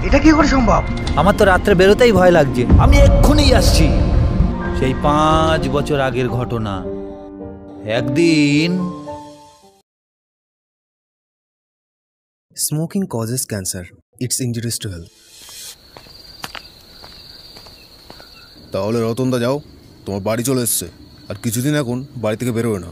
এটা কি করে সম্ভব? আমার তো রাত্রে বেরোতেই ভয় লাগছে। আমি এক্ষুনি আসছি। সেই 5 বছর আগের ঘটনা। একদিন Smoking causes cancer. It's injurious to health. তাহলে রতনদা যাও, তোমার বাড়ি চলে এসছে, আর কিছুদিন এখন বাড়ি থেকে বেরোয় না।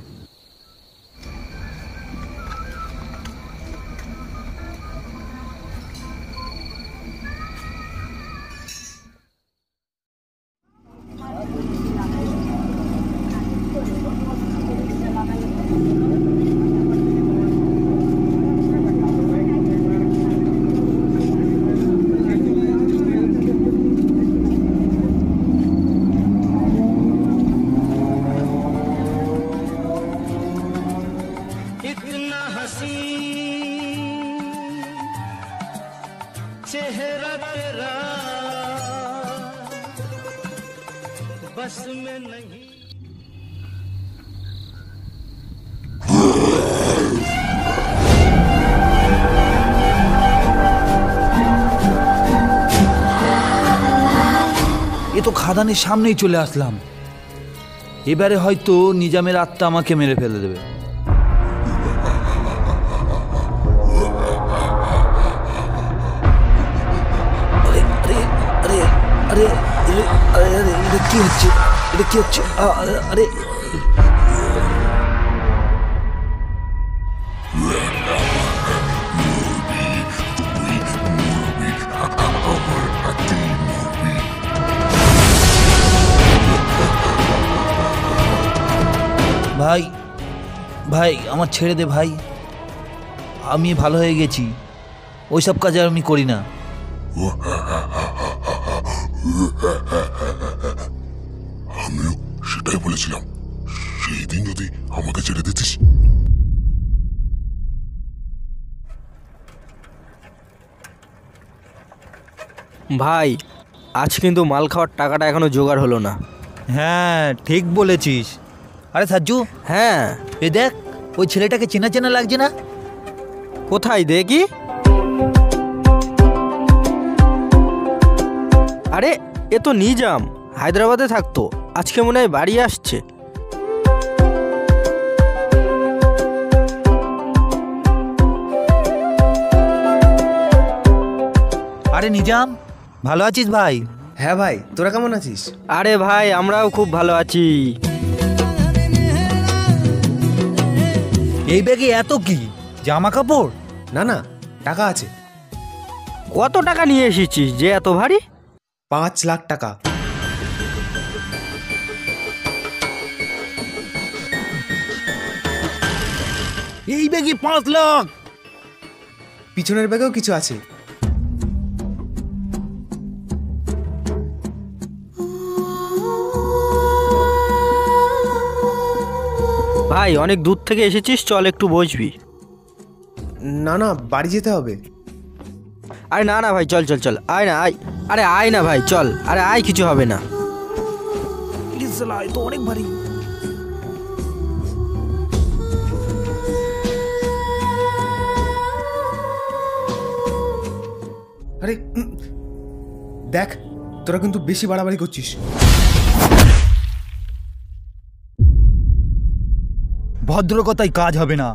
चेहरा तेरा बस में नहीं। এ তো খাদানের সামনেই চলে আসলাম। এবারে হয়তো নিজামের আত্মা আমাকে মেরে ফেলে দেবে। এটা কি হচ্ছে? আরে ভাই ভাই আমার ছেড়ে দে ভাই, আমি ভালো হয়ে গেছি, ওইসব কাজ আর আমি করি না। আমিও সেটাই বলেছিলাম, সেই দিন যদি আমাকে ছেড়ে দিতিস। ভাই আজ কিন্তু মাল খাওয়ার টাকাটা এখনো জোগাড় হলো না। হ্যাঁ ঠিক বলেছিস। আরে সাজ্জু, হ্যাঁ এ দেখ, ওই ছেলেটাকে চেনা চেনা লাগছে না? কোথায় দেখি? আরে এ তো নিজাম, হায়দ্রাবাদে থাকতো, আজকে মনে হয় বাড়ি আসছে। আরে নিজাম, ভালো আছিস ভাই? হ্যাঁ ভাই, তোরা কেমন আছিস? আরে ভাই আমরাও খুব ভালো আছি। এই ব্যাগে এত কি? জামা কাপড়? না না, টাকা আছে। কত টাকা নিয়ে এসেছিস যে এত ভারী? 5 লাখ টাকা। এই ব্যাগে 5 লাখ? পিছনের ব্যাগেও কিছু আছে। ভাই অনেক দূর থেকে এসেছিস, চল একটু বসবি। না না, বাড়ি যেতে হবে। আরে না না ভাই, চল চল চল, আয় না আয়। আরে আয় না ভাই, চল। আরে আয়, কিছু হবে না। তো অনেক ভারী। আরে দেখ, তোরা কিন্তু বেশি বাড়াবাড়ি করছিস। ভদ্র কথায় কাজ হবে না,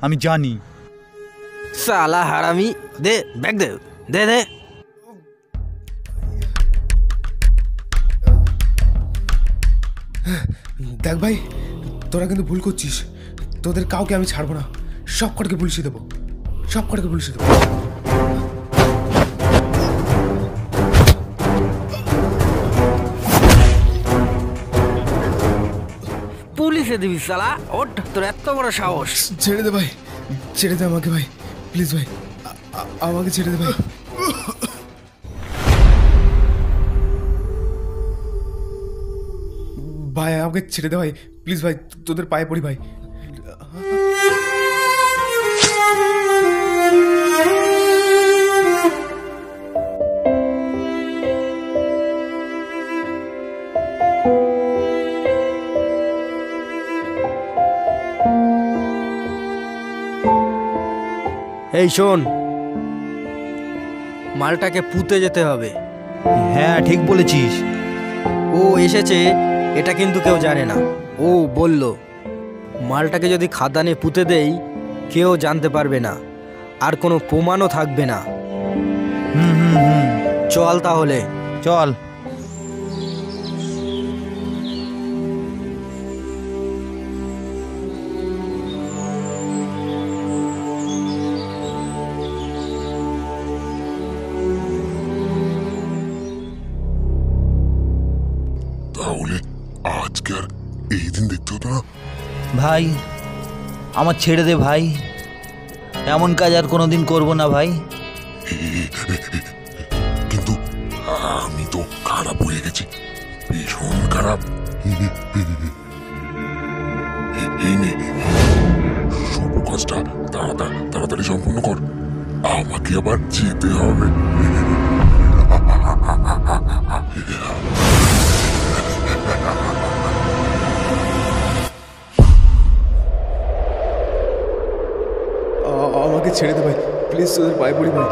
আমি জানি। সালা হারামি, দে ব্যাগ, দে দে দে। দেখ ভাই, তোরা কিন্তু ভুল করছিস। তোদের কাউকে আমি ছাড়বো না, সব কটাকে পুলিশে দেবো, সব কটাকে পুলিশে দেবো। পুলিশে দিবি সালা? ওঠ, তোর এত বড় সাহস! ছেড়ে দে ভাই, ছেড়ে দে আমাকে ভাই, প্লিজ ভাই, আমাকে ছেড়ে দে ভাই। ভাই আমাকে ছেড়ে দে ভাই, প্লিজ ভাই, তোদের পায়ে পড়ি ভাই। এই শোন, মালটাকে পুঁতে যেতে হবে। হ্যাঁ ঠিক বলেছিস। ও এসেছে এটা কিন্তু কেউ জানে না। ও বলল মালটাকে যদি খাদানে পুঁতে দেই কেউ জানতে পারবে না, আর কোনো প্রমাণও থাকবে না। চল তাহলে। চল। তাহলে আজকে আর এই দিন দেখতে হতো না। ভাই আমার ছেড়ে দে ভাই, এমন কাজ আর কোনোদিন করব না ভাই। কিন্তু আমি তো খারাপ হয়ে গেছি, ভীষণ খারাপ। এই নে, শুভ কাজটা তাড়াতাড়ি সম্পূর্ণ কর, আমাকে আবার যেতে হবে। আমাকে ছেড়ে দে ভাই, প্লিজ, তোদের পায়ে পড়ি ভাই।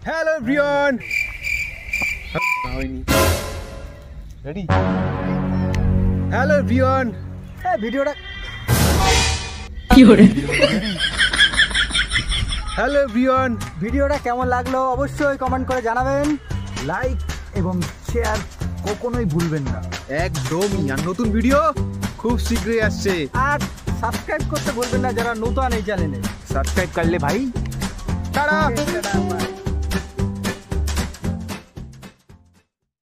Hello everyone, ready? Hello everyone, ভিডিওটা হ্যালো এভরিওয়ান। ভিডিওটা কেমন লাগলো অবশ্যই কমেন্ট করে জানাবেন। লাইক এবং শেয়ার কখনোই ভুলবেন না। একদমই, আর নতুন ভিডিও খুব শীঘ্রই আসছে। আর সাবস্ক্রাইব করতে ভুলবেন না যারা নতুন এই চ্যানেলে। সাবস্ক্রাইব করলে ভাই। টাটা।